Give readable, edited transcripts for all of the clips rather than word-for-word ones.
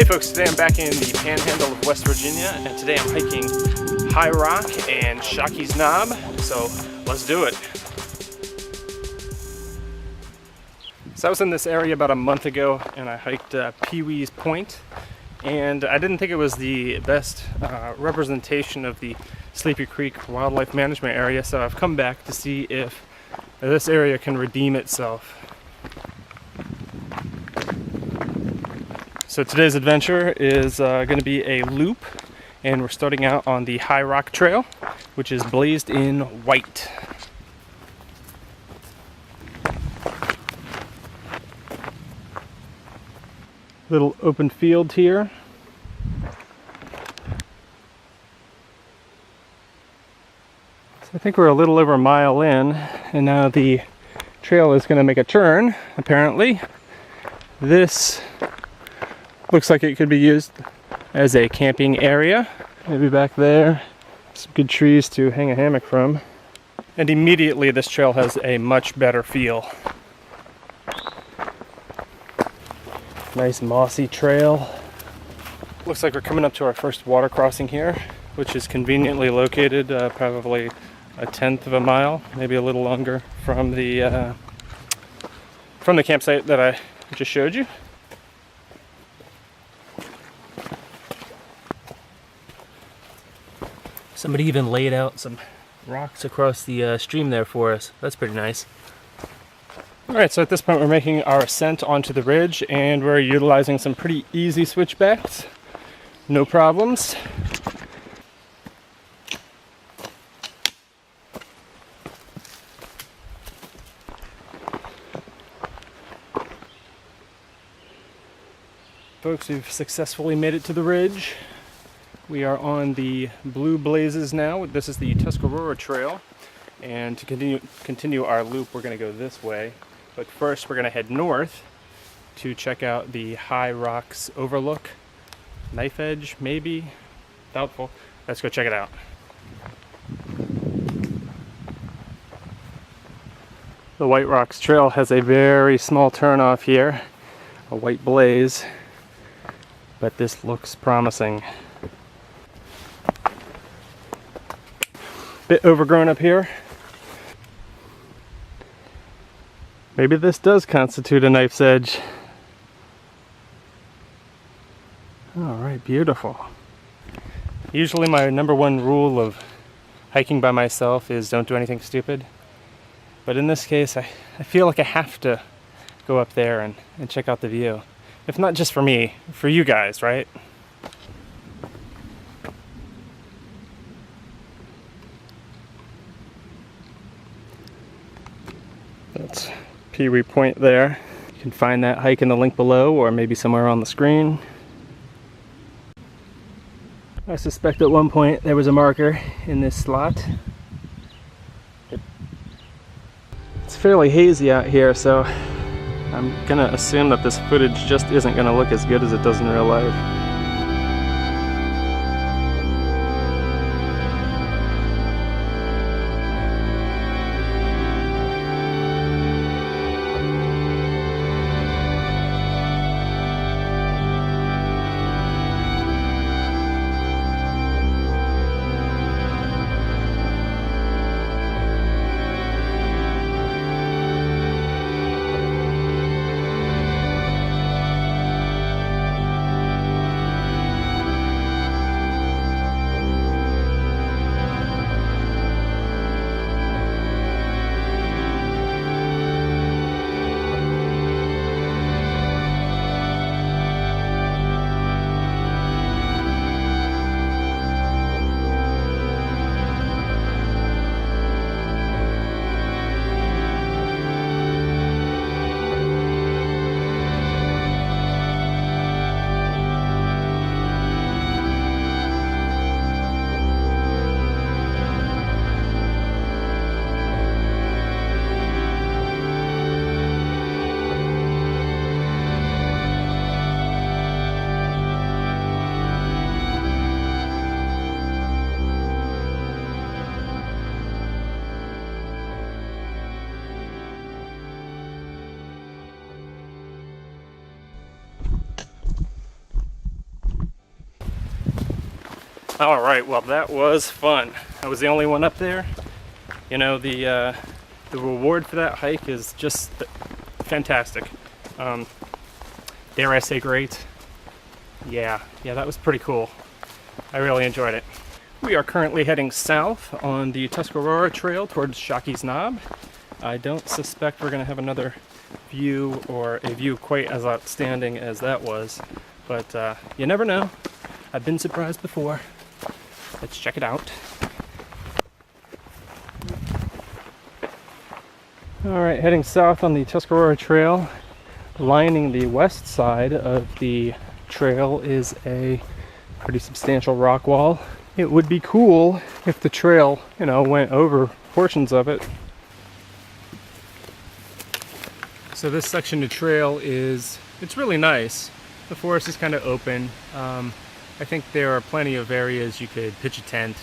Hey folks, today I'm back in the panhandle of West Virginia, and today I'm hiking High Rock and Shockeys Knob, so let's do it. So I was in this area about a month ago, and I hiked Pee Wee's Point, and I didn't think it was the best representation of the Sleepy Creek Wildlife Management Area, so I've come back to see if this area can redeem itself. So today's adventure is going to be a loop, and we're starting out on the High Rock Trail, which is blazed in white. Little open field here. So I think we're a little over a mile in, and now the trail is going to make a turn, apparently. This looks like it could be used as a camping area. Maybe back there, some good trees to hang a hammock from. And immediately this trail has a much better feel. Nice mossy trail. Looks like we're coming up to our first water crossing here, which is conveniently located probably a tenth of a mile, maybe a little longer from the campsite that I just showed you. Somebody even laid out some rocks across the stream there for us. That's pretty nice. Alright, so at this point we're making our ascent onto the ridge, and we're utilizing some pretty easy switchbacks. No problems. Folks, we've successfully made it to the ridge. We are on the Blue Blazes now. This is the Tuscarora Trail, and to continue our loop, we're going to go this way. But first, we're going to head north to check out the High Rocks overlook. Knife edge, maybe? Doubtful. Let's go check it out. The White Rocks Trail has a very small turnoff here, a white blaze, but this looks promising. Bit overgrown up here. Maybe this does constitute a knife's edge. Alright, beautiful. Usually my number one rule of hiking by myself is don't do anything stupid. But in this case, I feel like I have to go up there and check out the view. If not just for me, for you guys, right? That's Pee Wee Point there. You can find that hike in the link below, or maybe somewhere on the screen. I suspect at one point there was a marker in this slot. It's fairly hazy out here, so I'm gonna assume that this footage just isn't gonna look as good as it does in real life. All right, well that was fun. I was the only one up there. You know, the reward for that hike is just fantastic. Dare I say great? Yeah, that was pretty cool. I really enjoyed it. We are currently heading south on the Tuscarora Trail towards Shockey's Knob. I don't suspect we're gonna have another view, or a view quite as outstanding as that was, but you never know. I've been surprised before. Let's check it out. Alright, heading south on the Tuscarora Trail. Lining the west side of the trail is a pretty substantial rock wall. It would be cool if the trail, you know, went over portions of it. So this section of trail it's really nice. The forest is kind of open. I think there are plenty of areas you could pitch a tent.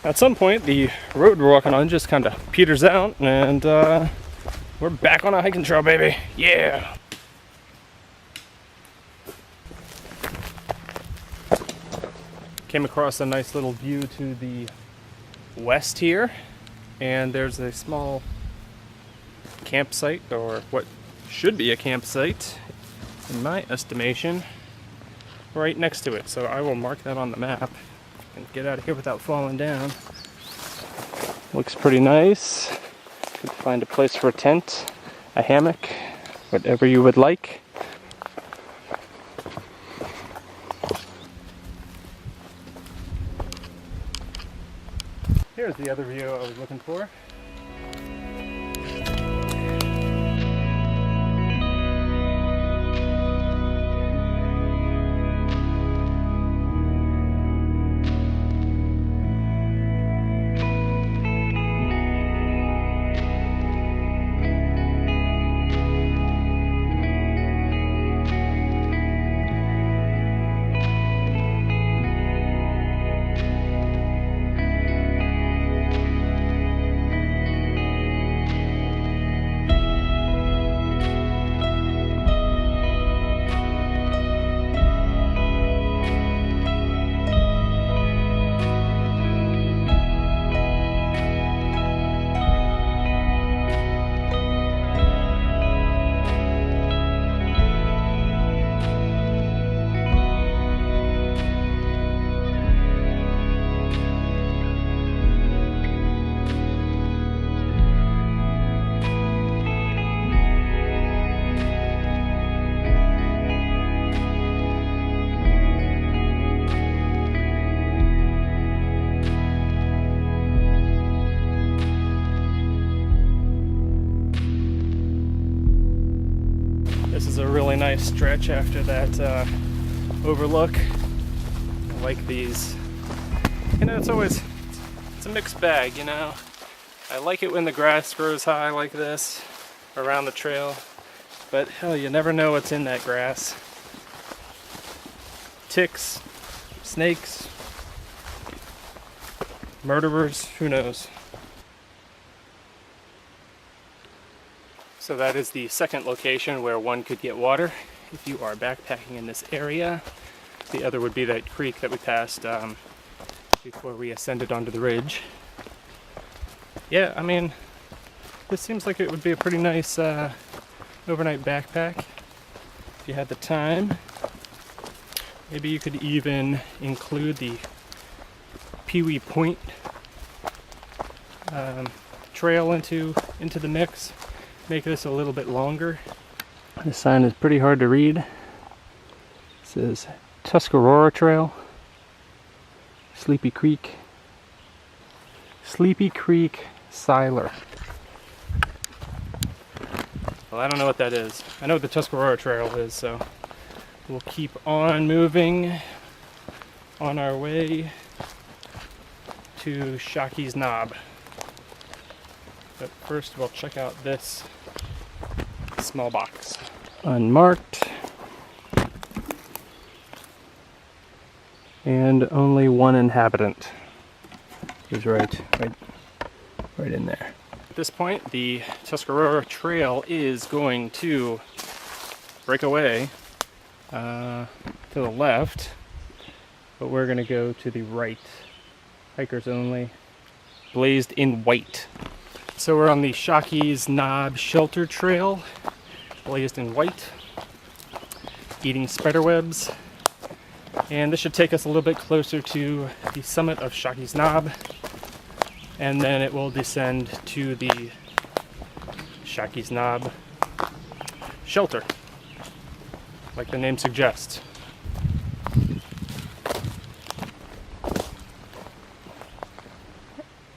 At some point, the road we're walking on just kind of peters out, and we're back on a hiking trail, baby. Yeah! Came across a nice little view to the west here, and there's a small campsite, or what should be a campsite, in my estimation, right next to it. So I will mark that on the map and get out of here without falling down. Looks pretty nice. Could find a place for a tent, a hammock, whatever you would like. Here's the other view I was looking for. This is a really nice stretch after that overlook. I like these. You know, it's a mixed bag, you know. I like it when the grass grows high like this around the trail, but hell, you never know what's in that grass. Ticks, snakes, murderers, who knows. So that is the second location where one could get water if you are backpacking in this area. The other would be that creek that we passed before we ascended onto the ridge. Yeah, I mean, this seems like it would be a pretty nice overnight backpack if you had the time. Maybe you could even include the Pee-wee Point trail into the mix. Make this a little bit longer. The sign is pretty hard to read. It says Tuscarora Trail, Sleepy Creek, Siler. Well, I don't know what that is. I know what the Tuscarora Trail is, so we'll keep on moving on our way to Shockey's Knob. But first we'll check out this small box. Unmarked. And only one inhabitant is right in there. At this point, the Tuscarora Trail is going to break away to the left but we're gonna go to the right. Hikers only. Blazed in white. So we're on the Shockeys Knob shelter trail, blazed in white, eating spiderwebs. And this should take us a little bit closer to the summit of Shockeys Knob, and then it will descend to the Shockeys Knob shelter, like the name suggests.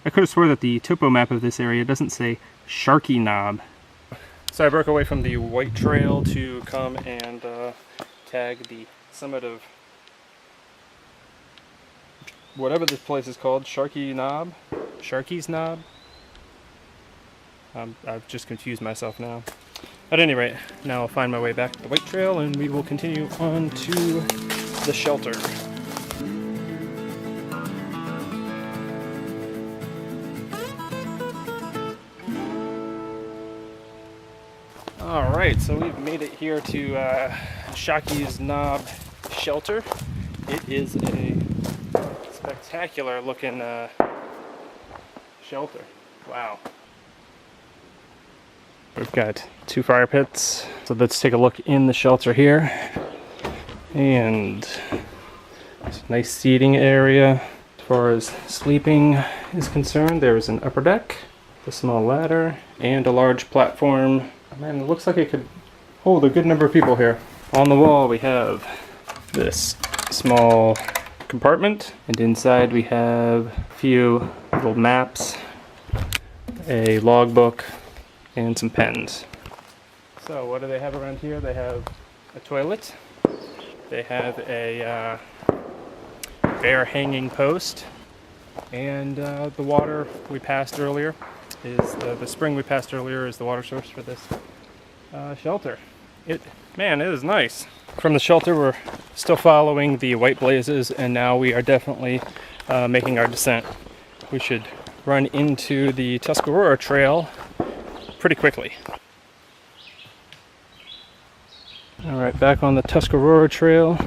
I could have swore that the topo map of this area doesn't say Shockey Knob. So I broke away from the white trail to come and tag the summit of whatever this place is called, Shockey Knob? Shockeys Knob? I've just confused myself now. At any rate, now I'll find my way back to the white trail and we will continue on to the shelter. Alright, so we've made it here to Shockey's Knob shelter. It is a spectacular looking shelter. Wow. We've got 2 fire pits. So let's take a look in the shelter here. And it's a nice seating area. As far as sleeping is concerned, there's an upper deck, a small ladder, and a large platform. Man, it looks like it could hold a good number of people here. On the wall we have this small compartment, and inside we have a few little maps, a logbook, and some pens. So what do they have around here? They have a toilet, they have a bare hanging post, and the water we passed earlier is the spring we passed earlier is the water source for this shelter. Man, it is nice. From the shelter we're still following the white blazes, and now we are definitely making our descent. We should run into the Tuscarora trail pretty quickly. Alright, back on the Tuscarora trail.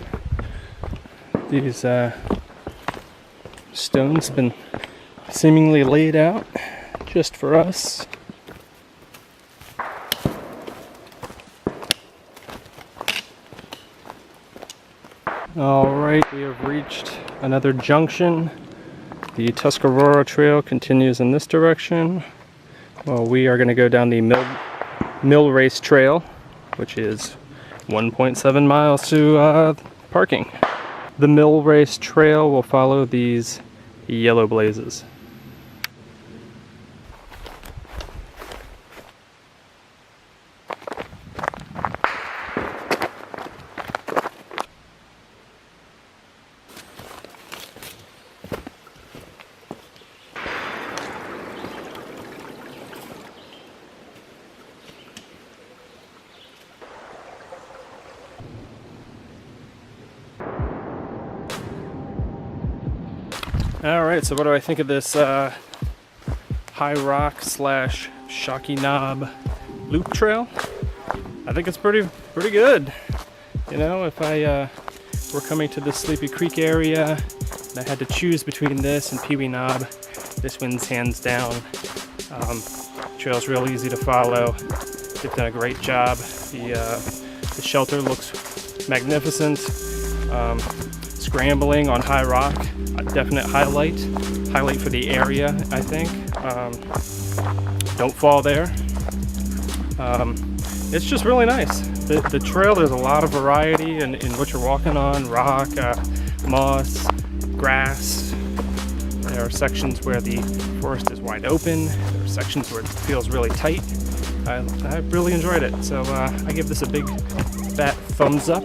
These stones have been seemingly laid out just for us. Alright, we have reached another junction. The Tuscarora trail continues in this direction. Well, we are going to go down the Millrace trail, which is 1.7 miles to parking. The Millrace trail will follow these yellow blazes. Alright, so what do I think of this high rock / Shockey Knob loop trail? I think it's pretty good. You know, if I were coming to the Sleepy Creek area and I had to choose between this and Pee Wee Knob, this wins hands down. Trail's real easy to follow. They've done a great job. The shelter looks magnificent. Scrambling on high rock, a definite highlight for the area, I think. Don't fall there. It's just really nice. The trail, there's a lot of variety in what you're walking on. Rock, moss, grass. There are sections where the forest is wide open. There are sections where it feels really tight. I really enjoyed it, so I give this a big fat thumbs up.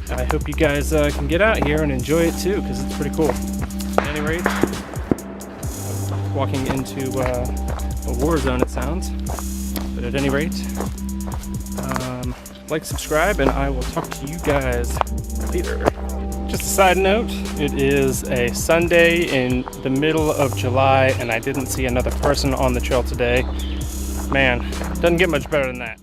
I hope you guys can get out here and enjoy it too, because it's pretty cool. At any rate, walking into a war zone, it sounds. But at any rate, like, subscribe, and I will talk to you guys later. Just a side note, it is a Sunday in the middle of July, and I didn't see another person on the trail today. Man, doesn't get much better than that.